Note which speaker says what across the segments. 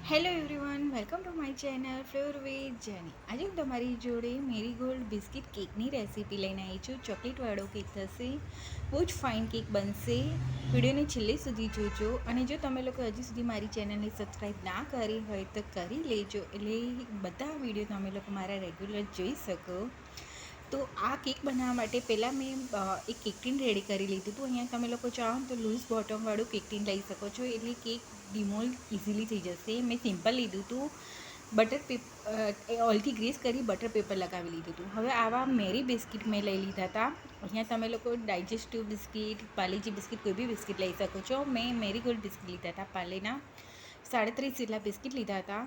Speaker 1: Hello everyone, welcome to my channel flavour with જેની. આજે હું તમારી જોડે મેરીગોલ્ડ બિસ્કિટ કેકની રેસીપી લઈને આવી છું. ચોકલેટવાળો કેક થશે, બહુ જ ફાઇન કેક બનશે. વિડીયોને છેલ્લે સુધી જોજો. અને જો તમે લોકો હજી સુધી મારી ચેનલને સબસ્ક્રાઈબ ના કરી હોય તો કરી લેજો, એટલે બધા વિડીયો તમે લોકો મારા રેગ્યુલર જોઈ શકો. તો આ કેક બનાવવા માટે પહેલાં મેં એક કેક ટીન રેડી કરી લીધું હતું. અહીંયા તમે લોકો ચાહો તો લૂઝ બોટમવાળું કેક ટીન લઈ શકો છો, એટલે કેક ડિમોલ્ડ ઇઝીલી થઈ જશે. મેં સિમ્પલ લીધું હતું. બટર પેપર ઓઇલથી ગ્રીસ કરી બટર પેપર લગાવી લીધું હતું. હવે આવા મેરી બિસ્કિટ મેં લઈ લીધા હતા. અહીંયા તમે લોકો ડાયજેસ્ટિવ બિસ્કિટ, પાર્લેજી બિસ્કિટ, કોઈ બી બિસ્કિટ લઈ શકો છો. મેં મેરીગોલ્ડ બિસ્કિટ લીધા હતા. પાર્લેના 37 જેટલા બિસ્કિટ લીધા હતા.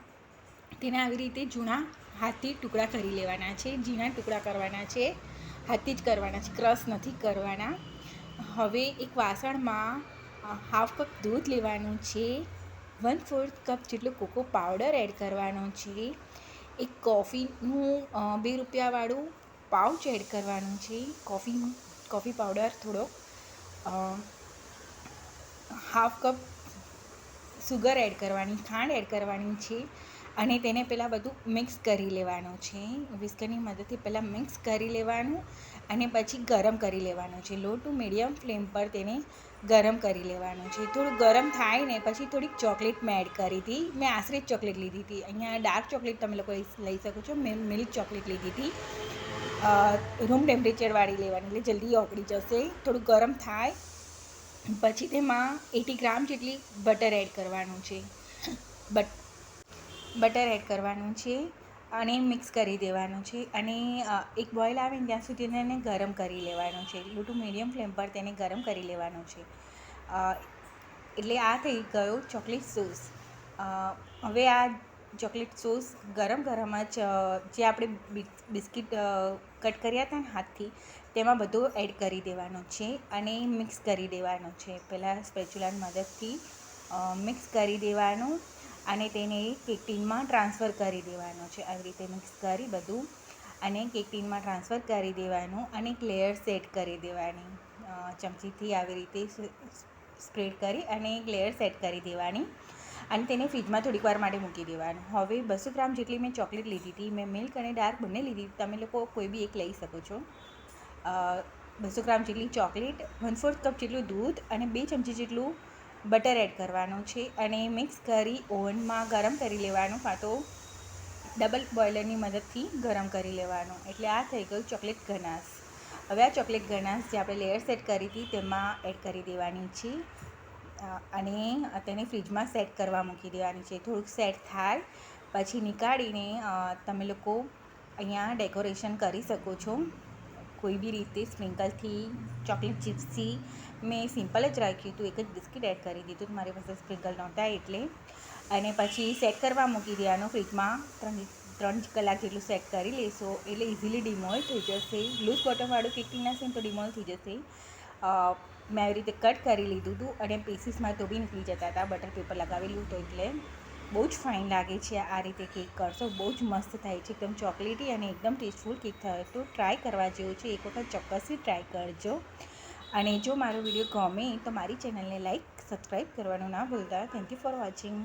Speaker 1: તેને આવી રીતે જૂના હાથથી ટુકડા કરી લેવાના છે. ઝીણા ટુકડા કરવાના છે, હાથથી જ કરવાના છે, ક્રશ નથી કરવાના. હવે એક વાસણમાં હાફ કપ દૂધ લેવાનું છે, 1/4 કપ જેટલો કોકો પાવડર એડ કરવાનો છે, એક કોફીનું 2 રૂપિયાવાળું પાઉચ એડ કરવાનું છે, કોફી પાવડર થોડો, હાફ કપ સુગર એડ કરવાની, ખાંડ એડ કરવાની છે. અને તેને પહેલાં બધું મિક્સ કરી લેવાનું છે. વિસ્કરની મદદથી પહેલાં મિક્સ કરી લેવાનું અને પછી ગરમ કરી લેવાનું છે. લો ટુ મીડિયમ ફ્લેમ પર તેને ગરમ કરી લેવાનું છે. થોડું ગરમ થાય ને પછી થોડીક ચોકલેટ મેં એડ કરી હતી. મેં આશરે જ ચોકલેટ લીધી હતી. અહીંયા ડાર્ક ચોકલેટ તમે લોકો લઈ શકો છો. મેં મિલ્ક ચોકલેટ લીધી હતી. રૂમ ટેમ્પરેચરવાળી લેવાની, એટલે જલ્દી ઓગળી જશે. થોડું ગરમ થાય પછી તેમાં 80 ગ્રામ જેટલી બટર એડ કરવાનું છે. બટર એડ કરવાનું છે અને મિક્સ કરી દેવાનું છે. અને એક બોઇલ આવે ને ત્યાં સુધી તેને ગરમ કરી લેવાનું છે. લો ટુ મીડિયમ ફ્લેમ પર તેને ગરમ કરી લેવાનું છે. એટલે આ થઈ ગયો ચોકલેટ સોસ. હવે આ ચોકલેટ સોસ ગરમ જ જે આપણે બિસ્કિટ કટ કર્યા હતા ને હાથથી, તેમાં બધું એડ કરી દેવાનું છે અને મિક્સ કરી દેવાનું છે. પહેલાં સ્પેચ્યુલાની મદદથી મિક્સ કરી દેવાનું અને તેને કેક ટીનમાં ટ્રાન્સફર કરી દેવાનું છે. આવી રીતે મિક્સ કરી બધું અને કેક ટીનમાં ટ્રાન્સફર કરી દેવાનું અને એક લેયર સેટ કરી દેવાની. ચમચીથી આવી રીતે સ્પ્રેડ કરી અને એક લેયર સેટ કરી દેવાની અને તેને ફ્રીજમાં થોડીક વાર માટે મૂકી દેવાનું. હવે 200 ગ્રામ જેટલી મેં ચોકલેટ લીધી હતી. મેં મિલ્ક અને ડાર્ક બંને લીધી. તમે લોકો કોઈ બી એક લઈ શકો છો. 200 ગ્રામ જેટલી ચોકલેટ, 1/4 કપ જેટલું દૂધ અને 2 ચમચી જેટલું બટર એડ કરવાનું છે અને મિક્સ કરી ઓવનમાં ગરમ કરી લેવાનું, કાં તો ડબલ બોઇલરની મદદથી ગરમ કરી લેવાનું. એટલે આ થઈ ગયું ચોકલેટ ગનાશ. હવે આ ચોકલેટ ગનાશ જે આપણે લેયર સેટ કરી હતી તેમાં એડ કરી દેવાની છે અને તેને ફ્રીજમાં સેટ કરવા મૂકી દેવાની છે. થોડુંક સેટ થાય પછી નીકાળીને તમે લોકો અહીંયા ડેકોરેશન કરી શકો છો કોઈ બી રીતે. સ્પ્રિંકલથી, ચોકલેટ ચિપ્સથી. મેં સિમ્પલ જ રાખ્યું હતું, એક જ બિસ્કિટ એડ કરી દીધું, મારી પાસે સ્પ્રિંકલ નહોતા એટલે. અને પછી સેટ કરવા મૂકી દેવાનું ફ્રીજમાં. 3 કલાક જેટલું સેટ કરી લેશો એટલે ઇઝીલી ડિમોલ્ડ થઈ જશે. લૂઝ બોટમવાળું કેક ટીન હશે ને તો ડિમોલ્ડ થઈ જશે. મેં આવી રીતે કટ કરી લીધું હતું અને પીસીસમાં તો બી નીકળી જતા હતા, બટર પેપર લગાવેલું હતું એટલે. બહુ જ ફાઇન લાગે છે આ રીતે કેક કરશો, બહુ જ મસ્ત થાય છે, એકદમ ચોકલેટી અને એકદમ ટેસ્ટફુલ કેક થાય. તો ટ્રાય કરવા જેવું છે, એક વખત ચોક્કસથી ટ્રાય કરજો. અને જો મારો વિડીયો ગમે તો મારી ચેનલને લાઈક, સબસ્ક્રાઈબ કરવાનું ના ભૂલતા. Thank you for watching.